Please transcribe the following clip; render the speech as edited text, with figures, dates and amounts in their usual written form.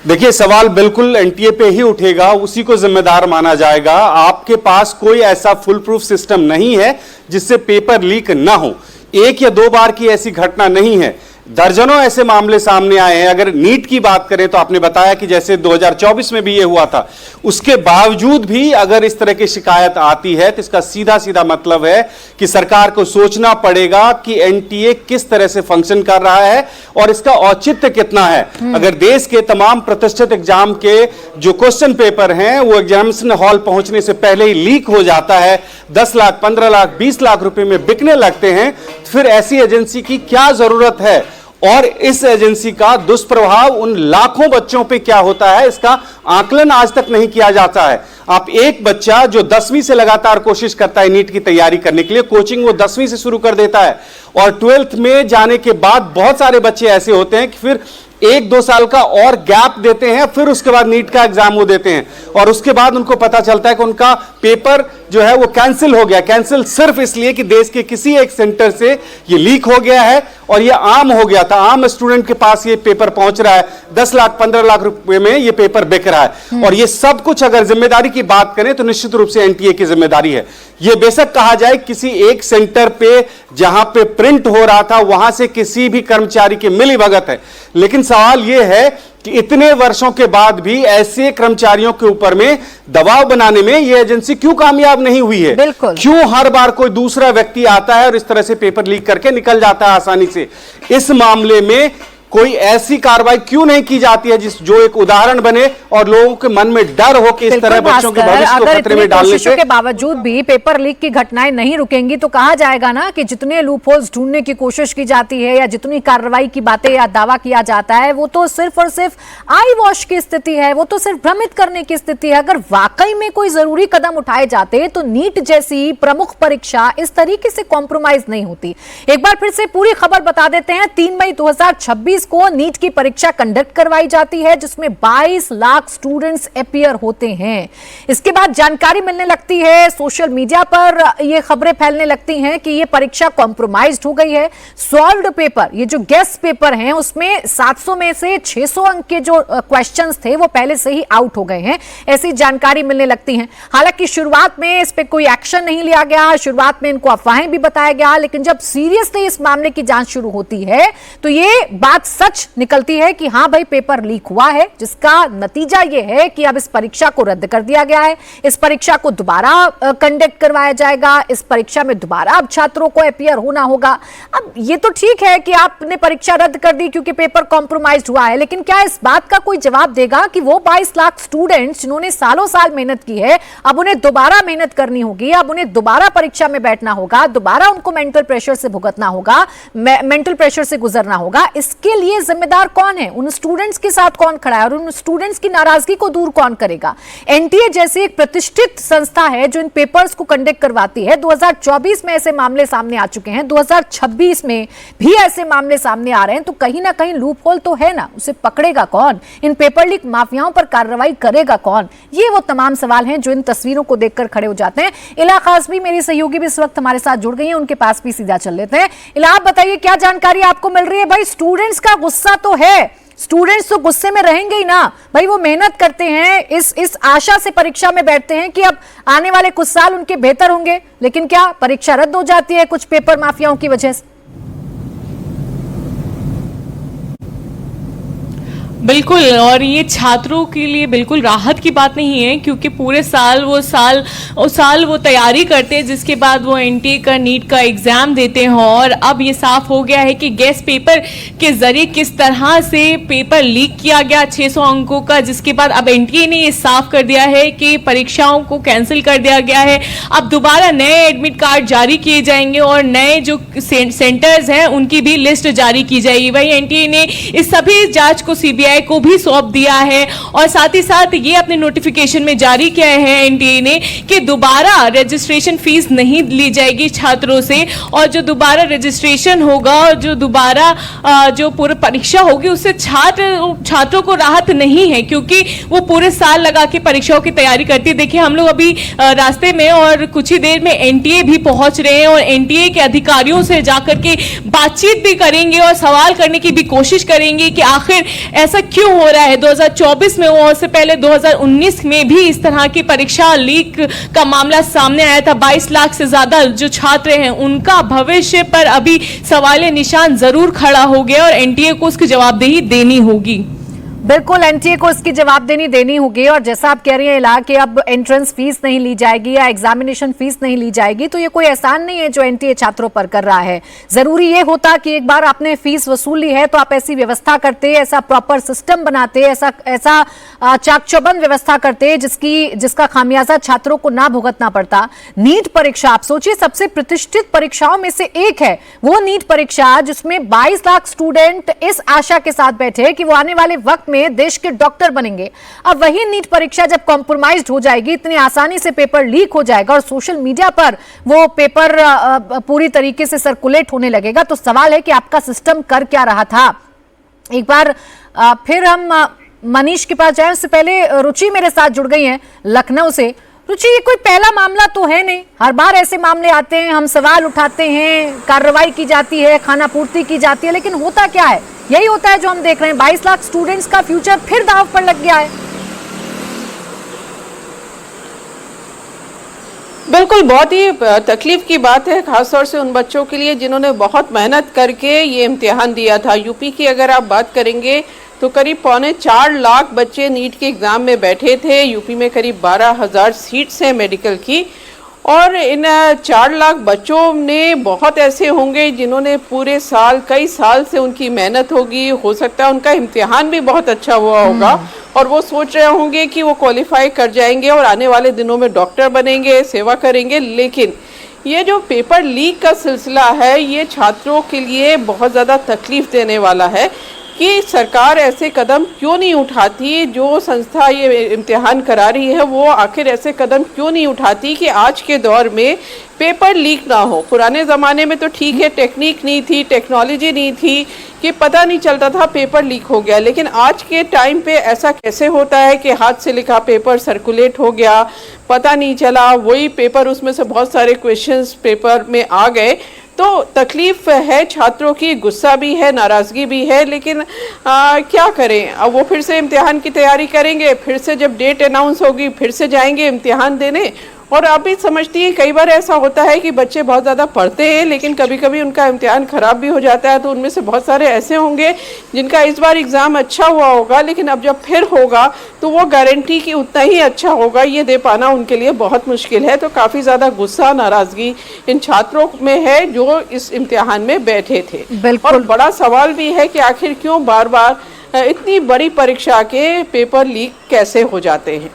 देखिए, सवाल बिल्कुल एनटीए पे ही उठेगा, उसी को जिम्मेदार माना जाएगा। आपके पास कोई ऐसा फुल प्रूफ सिस्टम नहीं है जिससे पेपर लीक ना हो। एक या दो बार की ऐसी घटना नहीं है, दर्जनों ऐसे मामले सामने आए हैं। अगर नीट की बात करें तो आपने बताया कि जैसे 2024 में भी ये हुआ था, उसके बावजूद भी अगर इस तरह की शिकायत आती है तो इसका सीधा सीधा मतलब है कि सरकार को सोचना पड़ेगा कि एनटीए किस तरह से फंक्शन कर रहा है और इसका औचित्य कितना है। अगर देश के तमाम प्रतिष्ठित एग्जाम के जो क्वेश्चन पेपर हैं वो एग्जामिनेशन हॉल पहुंचने से पहले ही लीक हो जाता है, 10 लाख 15 लाख 20 लाख रुपए में बिकने लगते हैं, फिर ऐसी एजेंसी की क्या जरूरत है? और इस एजेंसी का दुष्प्रभाव उन लाखों बच्चों पे क्या होता है, इसका आकलन आज तक नहीं किया जाता है। आप एक बच्चा जो 10वीं से लगातार कोशिश करता है नीट की तैयारी करने के लिए, कोचिंग वो 10वीं से शुरू कर देता है और 12th में जाने के बाद बहुत सारे बच्चे ऐसे होते हैं कि फिर 1-2 साल का और गैप देते हैं, फिर उसके बाद नीट का एग्जाम वो देते हैं और उसके बाद उनको पता चलता है कि उनका पेपर जो है वो कैंसिल हो गया। कैंसिल सिर्फ इसलिए कि देश के किसी एक सेंटर से ये लीक हो गया है और ये आम हो गया था, आम स्टूडेंट के पास ये पेपर पहुंच रहा है, 10 लाख 15 लाख रुपए में ये पेपर बिक रहा है। और ये सब कुछ अगर जिम्मेदारी की बात करें तो निश्चित रूप से एनटीए की जिम्मेदारी है। ये बेशक कहा जाए किसी एक सेंटर पे जहां पे प्रिंट हो रहा था वहां से किसी भी कर्मचारी की मिलीभगत है, लेकिन सवाल यह है कि इतने वर्षों के बाद भी ऐसे कर्मचारियों के ऊपर में दबाव बनाने में यह एजेंसी क्यों कामयाब नहीं हुई है? क्यों हर बार कोई दूसरा व्यक्ति आता है और इस तरह से पेपर लीक करके निकल जाता है आसानी से? इस मामले में कोई ऐसी कार्रवाई क्यों नहीं की जाती है जो एक उदाहरण बने और लोगों के मन में डर हो कि इस तरह बच्चों के भविष्य को खतरे में डालने से? के बावजूद भी पेपर लीक की घटनाएं नहीं रुकेंगी तो कहा जाएगा ना कि जितने लूप होल्स ढूंढने की कोशिश की जाती है या जितनी कार्रवाई की बातें या दावा किया जाता है वो तो सिर्फ और सिर्फ आई वॉश की स्थिति है, वो तो सिर्फ भ्रमित करने की स्थिति है। अगर वाकई में कोई जरूरी कदम उठाए जाते तो नीट जैसी प्रमुख परीक्षा इस तरीके से कॉम्प्रोमाइज नहीं होती। एक बार फिर से पूरी खबर बता देते हैं। 3 मई 2026 को नीट की परीक्षा कंडक्ट करवाई जाती है जिसमें 22 लाख स्टूडेंट्स अपीयर होते हैं। इसके बाद जानकारी मिलने लगती है, सोशल मीडिया पर यह खबरें फैलने लगती हैं कि यह परीक्षा कॉम्प्रोमाइज्ड हो गई है। सॉल्व्ड पेपर, ये जो गेस्ट पेपर हैं उसमें 700 में से 600 अंक के जो क्वेश्चंस थे वो पहले से ही आउट हो गए हैं, ऐसी जानकारी मिलने लगती है। हालांकि शुरुआत में इस पे कोई एक्शन नहीं लिया गया, शुरुआत में इनको अफवाहें भी बताया गया, लेकिन जब सीरियसली इस मामले की जांच शुरू होती है तो ये बात सच निकलती है कि हां भाई पेपर लीक हुआ है, जिसका नतीजा यह है कि अब इस परीक्षा को रद्द कर दिया गया है। इस परीक्षा को दोबारा कंडक्ट करवाया जाएगा, इस परीक्षा में दोबारा अब छात्रों को अपीयर होना होगा। अब ये तो ठीक है कि आपने परीक्षा रद्द कर दी क्योंकि पेपर कॉम्प्रोमाइज हुआ है, लेकिन क्या इस बात का कोई जवाब देगा कि वो 22 लाख स्टूडेंट्स जिन्होंने सालों साल मेहनत की है अब उन्हें दोबारा मेहनत करनी होगी, अब उन्हें दोबारा परीक्षा में बैठना होगा, दोबारा उनको मेंटल प्रेशर से भुगतना होगा, मेंटल प्रेशर से गुजरना होगा। इसके लिए जिम्मेदार कौन है? उन स्टूडेंट्स के साथ कौन खड़ा है और उन स्टूडेंट्स की नाराजगी को दूर कौन करेगा? एनटीए जैसी एक प्रतिष्ठित संस्था है जो इन पेपर्स को कंडक्ट करवाती है। 2024 में ऐसे मामले सामने आ चुके हैं, 2026 में भी ऐसे मामले सामने आ रहे हैं, तो कहीं ना कहीं लूप होल तो है ना, उसे पकड़ेगा कौन? इन पेपर लीक माफियाओं पर कार्रवाई करेगा कौन? ये वो तमाम सवाल हैं जो इन तस्वीरों को देखकर खड़े हो जाते हैं। इला खास भी मेरी सहयोगी भी इस वक्त हमारे साथ जुड़ गई हैं, उनके पास भी सीधा चल लेते हैं। इला, आप बताइए क्या जानकारी आपको मिल रही है? भाई स्टूडेंट्स का गुस्सा तो है, स्टूडेंट्स तो गुस्से में रहेंगे ही ना भाई, वो मेहनत करते हैं, इस आशा से परीक्षा में बैठते हैं कि अब आने वाले कुछ साल उनके बेहतर होंगे, लेकिन क्या परीक्षा रद्द हो जाती है कुछ पेपर माफियाओं की वजह से? बिल्कुल, और ये छात्रों के लिए बिल्कुल राहत की बात नहीं है क्योंकि पूरे साल वो तैयारी करते हैं, जिसके बाद वो एनटीए का नीट का एग्ज़ाम देते हैं और अब ये साफ हो गया है कि गेस्ट पेपर के जरिए किस तरह से पेपर लीक किया गया 600 अंकों का, जिसके बाद अब एनटीए ने ये साफ कर दिया है कि परीक्षाओं को कैंसिल कर दिया गया है। अब दोबारा नए एडमिट कार्ड जारी किए जाएंगे और नए जो सेंटर्स हैं उनकी भी लिस्ट जारी की जाएगी। वही एनटीए ने इस सभी जांच को सीबीआई को भी सौंप दिया है और साथ ही साथ ये अपने नोटिफिकेशन में जारी किया है एनटीए ने कि दोबारा रजिस्ट्रेशन फीस नहीं ली जाएगी छात्रों से, और जो दोबारा रजिस्ट्रेशन होगा और जो दोबारा जो पूरी परीक्षा होगी उससे छात्रों को राहत नहीं है क्योंकि वो पूरे साल लगा के परीक्षाओं की तैयारी करती है। देखिए, हम लोग अभी रास्ते में और कुछ ही देर में एनटीए भी पहुंच रहे हैं और एनटीए के अधिकारियों से जाकर के बातचीत भी करेंगे और सवाल करने की भी कोशिश करेंगे कि आखिर ऐसा क्यों हो रहा है? 2024 में हुआ, उससे पहले 2019 में भी इस तरह की परीक्षा लीक का मामला सामने आया था। 22 लाख से ज्यादा जो छात्र हैं उनका भविष्य पर अभी सवाल निशान जरूर खड़ा हो गया और एनटीए को उसकी जवाबदेही देनी होगी। बिल्कुल, एनटीए को इसकी जवाबदेही देनी होगी। और जैसा आप कह रही हैं इला कि अब एंट्रेंस फीस नहीं ली जाएगी या एग्जामिनेशन फीस नहीं ली जाएगी, तो ये कोई एहसान नहीं है जो एनटीए छात्रों पर कर रहा है। जरूरी ये होता कि एक बार आपने फीस वसूली है तो आप ऐसी व्यवस्था करते, ऐसा प्रॉपर सिस्टम बनाते, ऐसा चाक चौबंद व्यवस्था करते जिसका खामियाजा छात्रों को ना भुगतना पड़ता। नीट परीक्षा, आप सोचिए, सबसे प्रतिष्ठित परीक्षाओं में से एक है वो नीट परीक्षा, जिसमें 22 लाख स्टूडेंट इस आशा के साथ बैठे कि वो आने वाले वक्त में देश के डॉक्टर बनेंगे। अब वही नीट परीक्षा जब कॉम्प्रोमाइज्ड हो जाएगी, इतनी आसानी से पेपर लीक हो जाएगा और सोशल मीडिया पर वो पेपर पूरी तरीके से सर्कुलेट होने लगेगा, तो सवाल है कि आपका सिस्टम कर क्या रहा था। एक बार फिर हम मनीष के पास जाए, उससे पहले रुचि मेरे साथ जुड़ गई हैं लखनऊ से। रुचि, ये कोई पहला मामला तो है नहीं, हर बार ऐसे मामले आते हैं, हम सवाल उठाते हैं, कार्रवाई की जाती है, खाना पूर्ति की जाती है, लेकिन होता क्या है? यही होता है जो हम देख रहे हैं, 22 लाख स्टूडेंट्स का फ्यूचर फिर दांव पर लग गया है। बिल्कुल, बहुत ही तकलीफ की बात है, खासतौर से उन बच्चों के लिए जिन्होंने बहुत मेहनत करके ये इम्तिहान दिया था। यूपी की अगर आप बात करेंगे तो करीब 4.25 लाख बच्चे नीट के एग्ज़ाम में बैठे थे। यूपी में करीब 12,000 सीट्स हैं मेडिकल की, और इन 4 लाख बच्चों ने बहुत ऐसे होंगे जिन्होंने पूरे साल, कई साल से उनकी मेहनत होगी, हो सकता है उनका इम्तिहान भी बहुत अच्छा हुआ होगा और वो सोच रहे होंगे कि वो क्वालिफाई कर जाएंगे और आने वाले दिनों में डॉक्टर बनेंगे, सेवा करेंगे। लेकिन ये जो पेपर लीक का सिलसिला है, ये छात्रों के लिए बहुत ज़्यादा तकलीफ देने वाला है कि सरकार ऐसे कदम क्यों नहीं उठाती। जो संस्था ये इम्तिहान करा रही है वो आखिर ऐसे कदम क्यों नहीं उठाती कि आज के दौर में पेपर लीक ना हो। पुराने ज़माने में तो ठीक है, टेक्निक नहीं थी, टेक्नोलॉजी नहीं थी कि पता नहीं चलता था पेपर लीक हो गया, लेकिन आज के टाइम पे ऐसा कैसे होता है कि हाथ से लिखा पेपर सर्कुलेट हो गया, पता नहीं चला, वही पेपर, उसमें से बहुत सारे क्वेश्चंस पेपर में आ गए। तो तकलीफ है छात्रों की, गुस्सा भी है, नाराज़गी भी है, लेकिन क्या करें। अब वो फिर से इम्तिहान की तैयारी करेंगे, फिर से जब डेट अनाउंस होगी फिर से जाएंगे इम्तिहान देने। और आप भी समझती हैं, कई बार ऐसा होता है कि बच्चे बहुत ज़्यादा पढ़ते हैं लेकिन कभी कभी उनका इम्तिहान ख़राब भी हो जाता है। तो उनमें से बहुत सारे ऐसे होंगे जिनका इस बार एग्ज़ाम अच्छा हुआ होगा, लेकिन अब जब फिर होगा तो वो गारंटी कि उतना ही अच्छा होगा ये दे पाना उनके लिए बहुत मुश्किल है। तो काफ़ी ज़्यादा गुस्सा, नाराज़गी इन छात्रों में है जो इस इम्तिहान में बैठे थे। और बड़ा सवाल भी है कि आखिर क्यों बार बार इतनी बड़ी परीक्षा के पेपर लीक कैसे हो जाते हैं।